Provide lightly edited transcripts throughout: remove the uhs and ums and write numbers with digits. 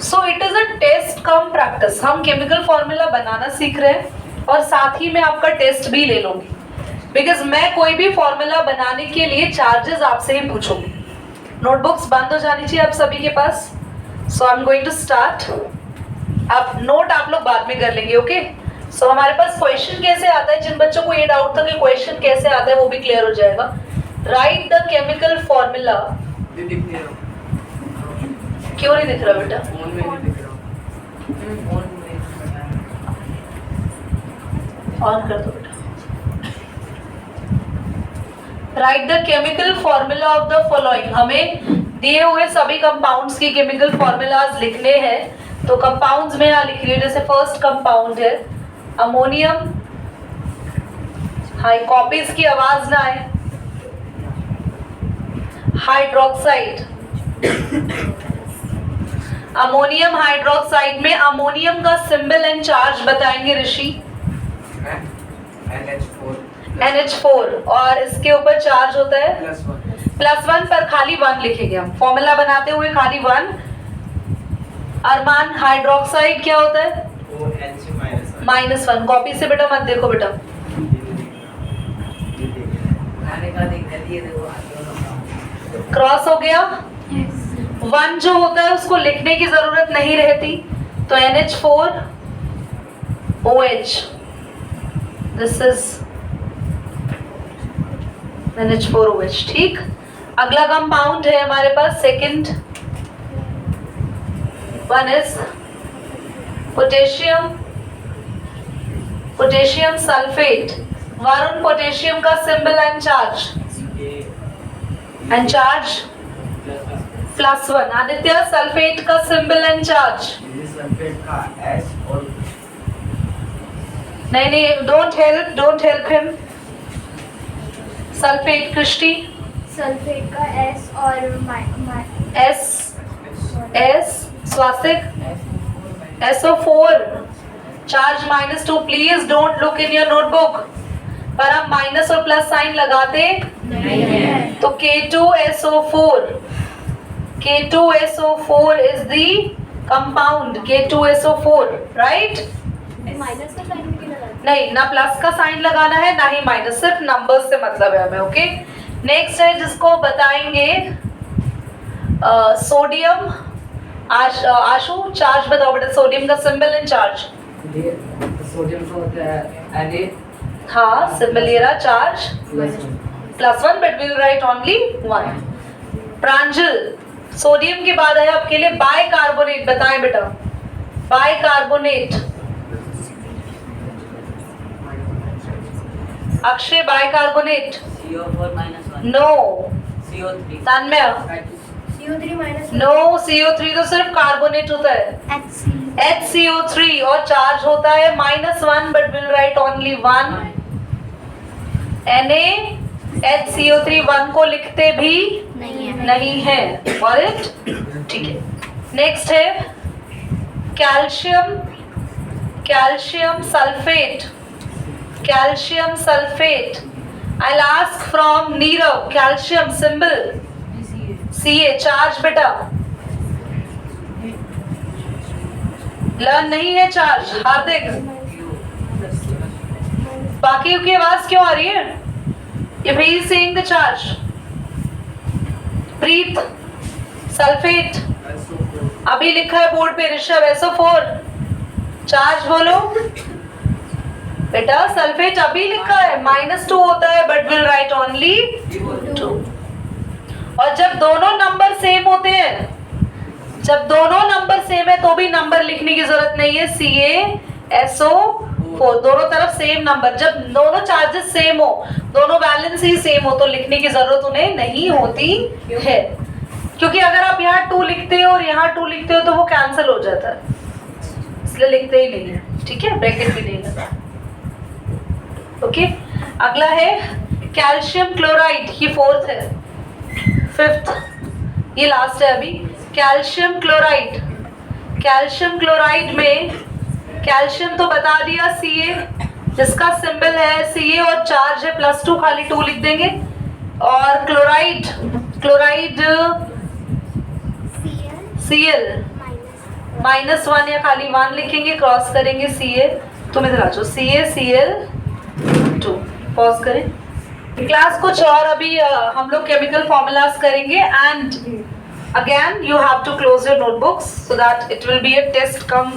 So it is a test cum practice. हम chemical formula बनाना सीख रहे हैं और साथ ही में आपका टेस्ट भी ले लूंगी, बिकॉज मैं कोई भी फॉर्मूला बनाने के लिए चार्जेस आपसे ही पूछूंगी। नोटबुक्स बंद हो जानी चाहिए आप सभी के पास। So I am going to start. आप नोट आप लोग बाद में कर लेंगे, ओके? सो हमारे पास क्वेश्चन कैसे आता है, जिन बच्चों को ये डाउट था कि क्वेश्चन कैसे आता है वो भी क्लियर हो जाएगा। Right the chemical formula. क्यों नहीं दिख रहा बेटा? ऑन कर दो बेटा। Right the chemical formula of the following. हमें दिए हुए सभी कंपाउंड्स के केमिकल फॉर्मूलाज लिखने हैं। तो कंपाउंड्स में यहाँ लिख रही हूँ। जैसे फर्स्ट कंपाउंड है अमोनियम। हाई कॉपीज की आवाज ना आए। हाइड्रोक्साइड। अमोनियम हाइड्रोक्साइड में अमोनियम का सिंबल एंड चार्ज बताएंगे ऋषि। NH4 और इसके ऊपर चार्ज होता है +1 पर खाली 1 लिखेंगे हम फॉर्मूला बनाते हुए, खाली 1। अरमान हाइड्रोक्साइड क्या होता है? -1। कॉपी से बेटा मत देखो बेटा। क्रॉस हो गया। 1 जो होता है उसको लिखने की जरूरत नहीं रहती, तो NH4OH, दिस इज NH4OH। ठीक, अगला कंपाउंड है हमारे पास second one is potassium. Potassium sulphate. Varun potassium का symbol and charge +1। Aditya sulphate का सिंबल एंड चार्ज। नहीं, don't help him. Sulphate Krishti. Sulphate का S और S Swastik SO4 charge -2। Please don't look in your notebook. पर हम माइनस और प्लस साइन लगाते नहीं है। तो K2SO4 is the compound K2SO4, right? Minus का साइन भी लगा। नहीं, ना प्लस का साइन लगाना है ना ही माइनस, सिर्फ नंबर्स से मतलब है हमें, ओके? नेक्स्ट है जिसको बताएंगे सोडियम। आशु चार्ज बताओ बेटा, सोडियम का सिंबल एंड चार्ज। सोडियम का होता है Na। हाँ, सिंबल ये रहा, charge +1, but will write only 1। Pranjal, sodium के बाद है आपके लिए बाइकार्बोनेट। बताएं बेटा, बाइकार्बोनेट। अक्षय बाइकार्बोनेट। नो। तन्मय CO3 नो, CO3 तो सिर्फ कार्बोनेट होता है। HCO3 और चार्ज होता है -1, but will write only 1। NaHCO3 1 को लिखते भी नहीं है। ऑलराइट, ठीक है। नेक्स्ट है calcium. Calcium sulphate. Calcium sulphate. I ask from Nirav, calcium symbol Ca। Charge बेटा लर्न नहीं है चार्ज। हार्दिक, बाकी की आवाज क्यों आ रही है? If he is saying the charge। Preet sulphate अभी लिखा है बोर्ड पे। ऋषभ SO4 चार्ज बोलो बेटा। सल्फेट अभी लिखा है -2 होता है, बट विल राइट ओनली 2। और जब दोनों नंबर सेम होते हैं, जब दोनों नंबर सेम है तो भी नंबर लिखने की जरूरत नहीं है। CaSO4 दोनों तरफ सेम नंबर। जब दोनों चार्जेस सेम हो, दोनों बैलेंस ही सेम हो, तो लिखने की जरूरत उन्हें नहीं होती है, क्योंकि अगर आप यहाँ 2 लिखते हो और यहाँ 2 लिखते हो तो वो कैंसिल हो जाता है, इसलिए लिखते ही नहीं है। ठीक है, ब्रैकेट भी नहीं लगा। ओके, अगला है कैल्शियम क्लोराइड। ये 4th है। 5th ये लास्ट है अभी। Calcium chloride. कैल्शियम क्लोराइड में कैल्शियम तो बता दिया Ca, जिसका सिंबल है Ca और चार्ज है +2, खाली 2 लिख देंगे। और क्लोराइड, क्लोराइड Cl -1 या खाली 1 लिखेंगे, क्रॉस करेंगे Ca, तुम इधर आ जाओ, CaCl2। पॉज करें क्लास। कुछ और अभी हम लोग केमिकल फॉर्मूलाज करेंगे and again you have to close your notebooks so that it will be a test cum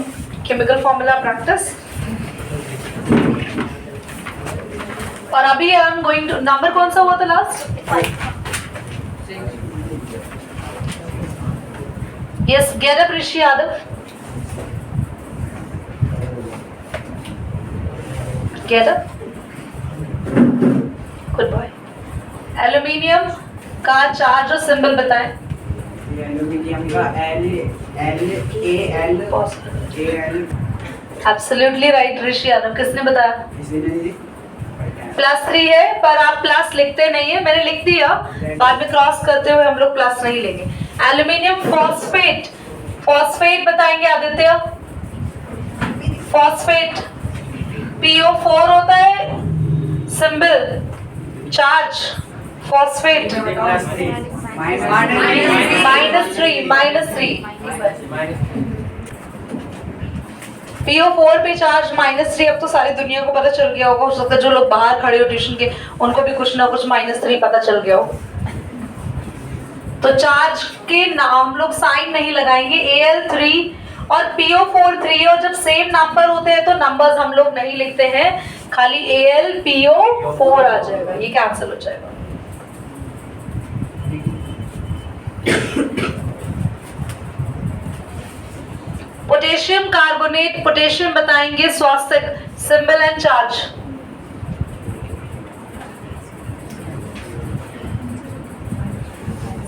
chemical formula practice. और अभी I am going to, number कौन सा हुआ था last? Yes, get up Rishi Yadav, get up, good boy. Aluminium का चार्ज और symbol बताएं। एल्यूमिनियम का Al absolutely right Rishi Yadav, किसने बताया? +3 है पर आप प्लस लिखते नहीं है, मैंने लिख दिया, बाद में क्रॉस करते हुए हम लोग प्लस नहीं लेंगे। एल्यूमिनियम फॉस्फेट, फॉस्फेट बताएंगे आदित्य। फॉस्फेट PO4 होता है सिंबल, चार्ज फॉस्फेट -3 PO4 पे चार्ज -3। अब तो सारी दुनिया को पता चल गया होगा, हो सकता है जो लोग बाहर खड़े हो ट्यूशन के उनको भी कुछ ना कुछ -3 पता चल गया हो। तो चार्ज के नाम हम लोग साइन नहीं लगाएंगे, Al3 और PO4 3, और जब सेम नंबर होते हैं तो नंबर्स हम लोग नहीं लिखते हैं, खाली Al PO4 आ जाएगा, ये कैंसिल हो जाएगा। पोटेशियम कार्बोनेट, पोटेशियम बताएंगे स्वास्थ्य सिंबल एंड चार्ज।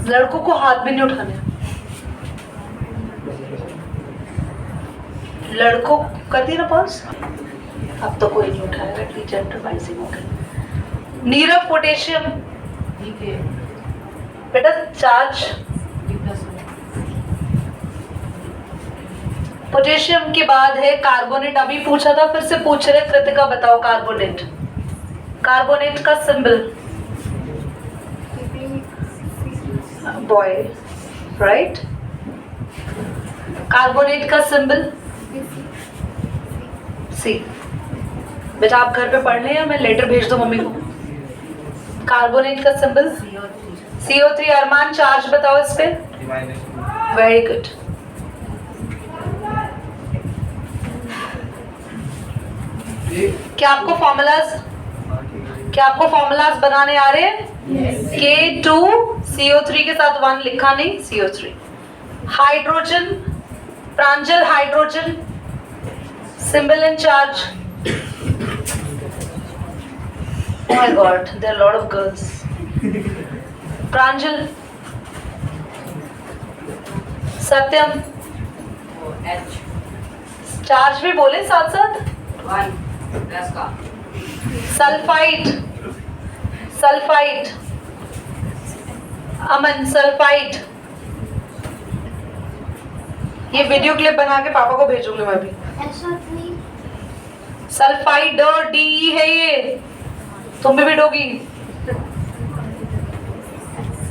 लड़कों को हाथ भी नहीं उठाने, लड़कों कर दी ना पॉज, अब तो कोई नहीं उठाएगा, टीचर एंटरप्राइजिंग हो गया। नीरव पोटेशियम बेटा चार्ज, पोटेशियम के बाद है कार्बोनेट, अभी पूछा था फिर से पूछ रहे, कृतिका बताओ कार्बोनेट, कार्बोनेट का सिंबल बॉय, राइट? कार्बोनेट का सिंबल सी। बेटा आप घर पे पढ़ लें या मैं लेटर भेज दूं मम्मी को? कार्बोनेट का सिंबल CO3। अरमान चार्ज बताओ इस पे। Very good. क्या आपको फॉर्मूलाज बनाने आ रहे हैं? K2CO3 के साथ 1 लिखा नहीं, CO3। Hydrogen, Pranjal hydrogen, symbol and charge. Oh my God, there are a lot of girls. Pranjal, Satyam, charge भी बोले साथ साथ। सल्फाइड, सल्फाइड, अमन सल्फाइड। ये वीडियो क्लिप बना के पापा को भेजूंगी मैं भी। सल्फाइड और DE है ये, तुम भी भेजोगी?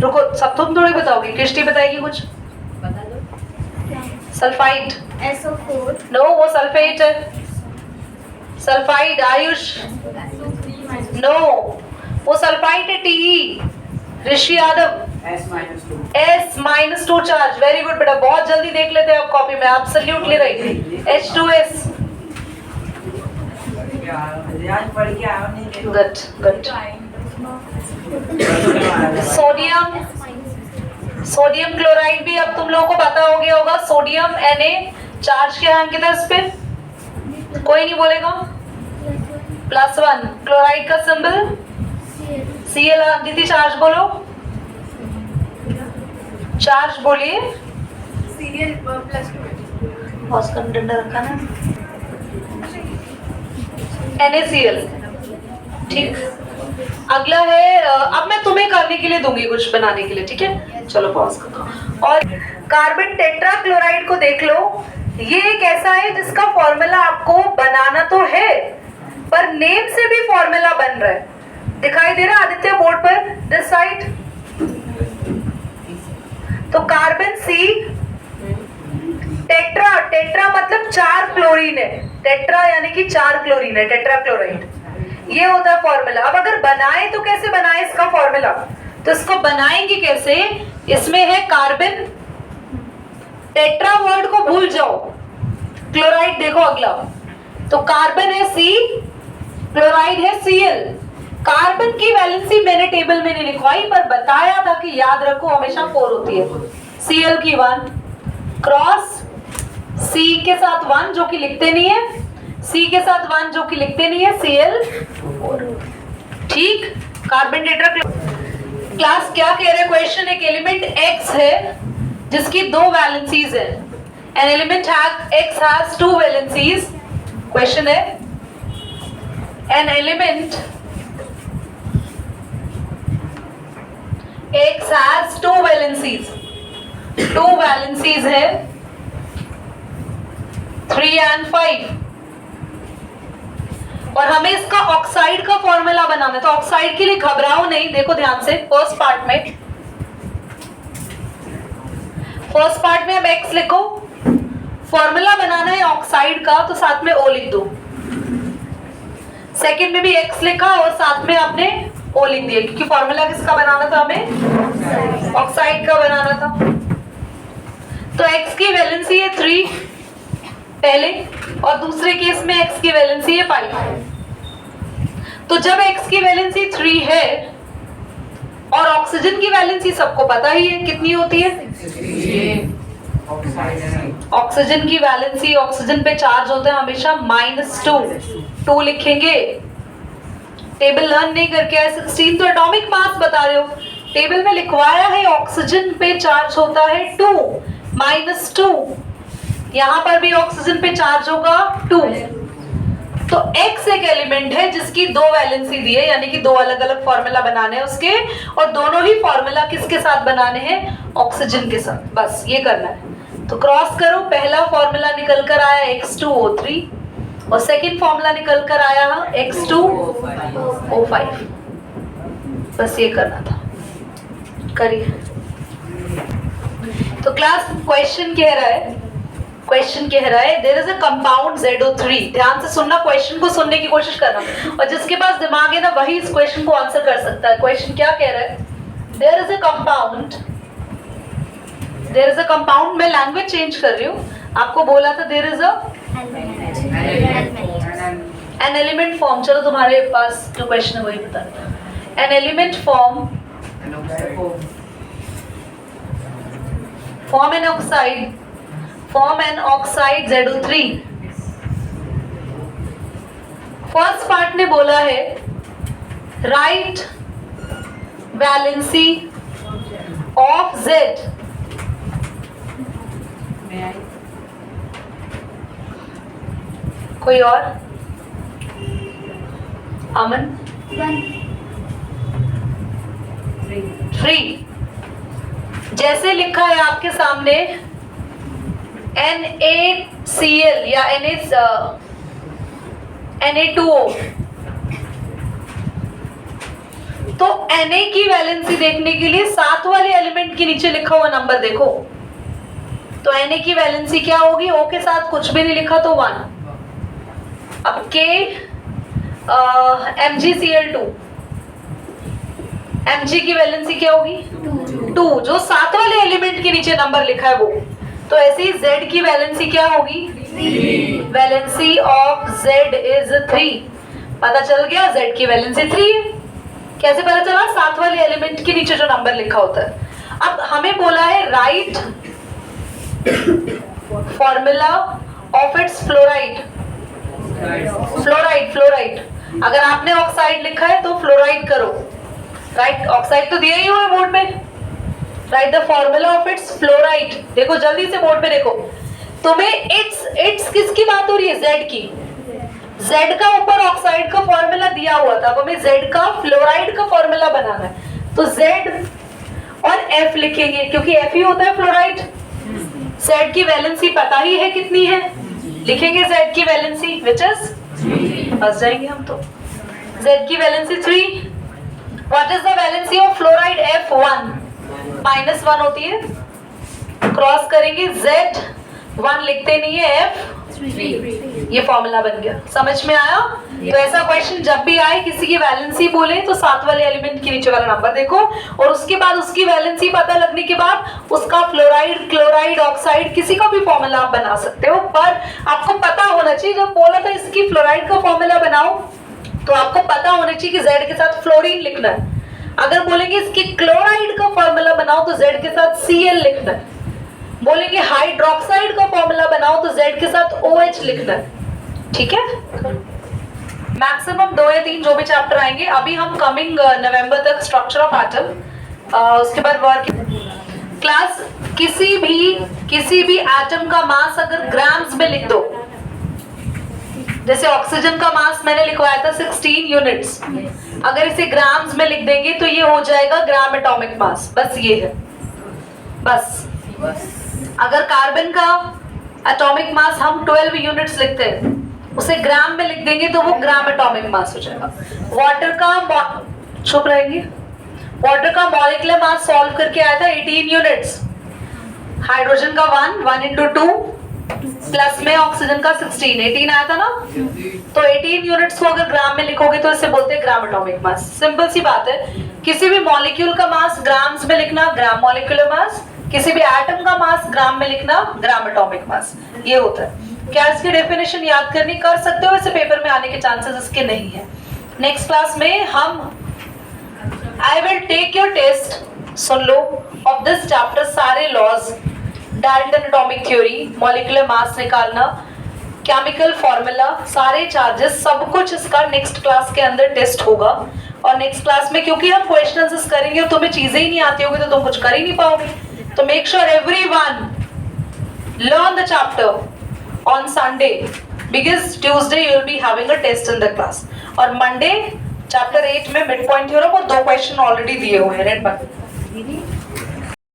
रुको, सब तुम थोड़ी बताओगी, कृष्टि बताएगी कुछ? बता दो। Sulphide SO4। नो, वो सल्फेट है। सल्फाइड आयुष नो, वो सल्फाइड है TE। Rishi Yadav S-2 charge. Very good बेटा, बहुत जल्दी देख लेते हैं आप कॉपी में, absolutely right. H2S। Good good. Sodium, sodium chloride भी अब तुम लोगों को पता हो गया होगा। सोडियम Na चार्ज क्या अंकित है इस पे? कोई नहीं बोलेगा। +1। क्लोराइड का सिंबल Cl। दीदी चार्ज बोलो, चार्ज बोलिए। बहुत कम डंडा रखा ना, NaCl। ठीक, अगला है, अब मैं तुम्हें करने के लिए दूंगी कुछ बनाने के लिए, ठीक है? चलो पॉज करो। और कार्बन टेट्रा क्लोराइड को देख लो, ये एक ऐसा है जिसका फॉर्मूला आपको बनाना तो है पर नेम से भी फॉर्मूला बन रहा है। दिखाई दे रहा आदित्य बोर्ड पर, दिस साइड? तो कार्बन C टेट्रा टेट्रा मतलब 4 क्लोरीन है, टेट्रा यानी कि 4 क्लोरीन है, टेट्रा क्लोराइड, ये होता है फॉर्मूला। अब अगर बनाए तो कैसे बनाए इसका फॉर्मूला, तो इसको बनाएंगे कैसे, इसमें है कार्बन, टेट्रा वर्ड को भूल जाओ, क्लोराइड देखो अगला, तो कार्बन है C, क्लोराइड है Cl। कार्बन की वैलेंसी मैंने टेबल में नहीं लिखवाई, पर बताया था कि याद रखो हमेशा 4 होती है, Cl की 1 क्रॉस C के साथ 1 जो कि लिखते नहीं है, C के साथ 1 जो कि लिखते नहीं है, Cl, ठीक। कार्बन टेट्रा क्लास क्या कह रहे हैं क्वेश्चन, एक एलिमेंट X है जिसकी 2 वैलेंसीज है, an element X has 2 valencies, question है an element X has 2 valencies, 2 valencies है 3 and 5, और हमें इसका ऑक्साइड का फॉर्मूला बनाना है। तो ऑक्साइड के लिए घबराओ नहीं, देखो ध्यान से, फर्स्ट पार्ट में अब X लिखो, फॉर्मूला बनाना है ऑक्साइड का तो साथ में O लिख दो, सेकंड में भी X लिखा और साथ में आपने O लिख दिया, क्योंकि फॉर्मूला किसका बनाना था, हमें ऑक्साइड का बनाना था। तो X की वैलेंसी है 3 पहले, और दूसरे केस में X की वैलेंसी है 5। तो जब X की वैलेंसी 3 है और ऑक्सीजन की वैलेंसी सबको पता ही है कितनी होती है, ऑक्सीजन की वैलेंसी, ऑक्सीजन पे चार्ज होता है हमेशा -2 लिखेंगे। टेबल लर्न नहीं करके आए, 16 तो एटॉमिक मास बता रहे हो, टेबल में लिखवाया है ऑक्सीजन पे चार्ज होता है 2 -2, यहां पर भी ऑक्सीजन पे चार्ज होगा 2। तो X एक एलिमेंट है जिसकी 2 वैलेंसी दी है, यानी कि 2 अलग अलग फॉर्मूला बनाने हैं उसके, और दोनों ही फॉर्मूला किसके साथ बनाने हैं, ऑक्सीजन के साथ, बस ये करना है। तो क्रॉस करो, पहला फॉर्मूला निकल कर आया X2O3 और सेकंड फॉर्मूला निकल कर आया X2O5, बस ये करना था, करिए। तो क्लास क्वेश्चन कह रहा है there is a compound ZO3, ध्यान से सुनना, क्वेश्चन को सुनने की कोशिश करना, और जिसके पास दिमाग है ना वही इस क्वेश्चन को आंसर कर सकता है। क्वेश्चन क्या कह रहा है, देयर इज अ कंपाउंड, मैं लैंग्वेज चेंज कर रही हूँ, आपको बोला था there is an element form, चलो तुम्हारे पास जो क्वेश्चन है वही बता रहा, an element form form an oxide ZO3। First part ने बोला है राइट वैलेंसी ऑफ Z, कोई और, अमन 3, जैसे लिखा है आपके सामने NaCl या Na2O, तो Na की वैलेंसी देखने के लिए 7 वाले एलिमेंट के नीचे लिखा हुआ नंबर देखो, तो Na की वैलेंसी क्या होगी, O के साथ कुछ भी नहीं लिखा तो 1। अब K MgCl2, Mg की वैलेंसी क्या होगी 2, जो 7 वाले एलिमेंट के नीचे नंबर लिखा है वो। तो ऐसे ही Z की वैलेंसी क्या होगी, वैलेंसी ऑफ Z इज 3, पता चल गया Z की वैलेंसी 3 है। कैसे पता चला, 7 वाले एलिमेंट के नीचे जो नंबर लिखा होता है। अब हमें बोला है right formula of its fluoride, अगर आपने ऑक्साइड लिखा है तो फ्लोराइड करो, राइट, ऑक्साइड तो दिया ही हुआ है बोर्ड में, right the formula of its fluoride, देखो जल्दी से बोर्ड पे देखो, तुम्हें इट्स किसकी बात हो रही है, Z की, Z का ऊपर ऑक्साइड का फॉर्मूला दिया हुआ था, अब हमें Z का फ्लोराइड का फॉर्मूला बनाना है, तो Z और F लिखेंगे क्योंकि F ही होता है फ्लोराइड। Z की वैलेंसी पता ही है कितनी है, लिखेंगे Z की वैलेंसी विच इज, फंस जाएंगे हम तो, Z की valency 3। What is the valency of fluoride, F1 -1 होती है, क्रॉस करेंगे Z 1 लिखते नहीं है, F ये फॉर्मूला बन गया। समझ में आया? तो ऐसा क्वेश्चन जब भी आए, किसी की वैलेंसी बोले तो साथ वाले एलिमेंट के नीचे वाला नंबर देखो, और उसके बाद उसकी वैलेंसी पता लगने के बाद उसका फ्लोराइड, क्लोराइड, ऑक्साइड किसी का भी फॉर्मूला आप बना सकते हो, पर आपको पता होना चाहिए। जब बोला था इसकी फ्लोराइड का फॉर्मूला बनाओ तो आपको पता होना चाहिए कि Z के साथ फ्लोरीन लिखना है। अगर बोलेंगे इसकी क्लोराइड का फॉर्मूला बनाओ तो Z के साथ Cl लिखना है। बोलेंगे हाइड्रोक्साइड का फॉर्मूला बनाओ तो Z के साथ OH लिखना है। ठीक है? मैक्सिमम 2 या 3 जो भी चैप्टर आएंगे। अभी हम कमिंग नवंबर तक स्ट्रक्चर ऑफ एटम, उसके बाद वर्क क्लास। किसी भी एटम का मास अगर ग्राम्स में लिख दो, जैसे ऑक्सीजन का मास मैंने लिखवाया था 16 यूनिट्स, अगर इसे ग्राम्स में लिख देंगे तो ये हो जाएगा ग्राम एटॉमिक मास। बस ये है, बस। अगर कार्बन का एटॉमिक मास हम 12 यूनिट्स लिखते हैं, उसे ग्राम में लिख देंगे तो वो ग्राम एटॉमिक मास हो जाएगा। वाटर का चुप रहेंगे, वाटर का मॉलिक्यूलर मास सॉल्व करके आया था 18 यूनिट्स। हाइड्रोजन का 1 into 2 प्लस में ऑक्सीजन का 16, 18 आया था ना। तो 18 यूनिट्स को अगर ग्राम में लिखोगे तो इसे बोलते हैं ग्राम एटॉमिक मास। सिंपल सी बात है, किसी भी मॉलिक्यूल का मास ग्राम्स में लिखना ग्राम मॉलिक्यूलर मास, किसी भी एटम का मास ग्राम में लिखना ग्राम एटॉमिक मास, ये होता है। क्या इसकी डेफिनेशन याद करनी कर सकते हो? वैसे पेपर में आने के चांसेस इसके नहीं है। नेक्स्ट क्लास में हम I will take your test, सुन लो, ऑफ दिस चैप्टर, सारे laws, Dalton atomic theory, molecular mass निकालना, केमिकल फॉर्मूला, सारे चार्जेस, सब कुछ इसका नेक्स्ट क्लास के अंदर टेस्ट होगा। और नेक्स्ट क्लास में क्योंकि हम क्वेश्चन आंसर्स करेंगे और तुम्हें चीजें ही नहीं आती होगी तो तुम कुछ कर ही नहीं पाओगे। तो make sure everyone learn the chapter on Sunday, because Tuesday you will be having a test in the class, और मंडे चैप्टर 8 में मिड पॉइंट थ्योरम और 2 क्वेश्चन ऑलरेडी दिए हुए हैं रेड बटन।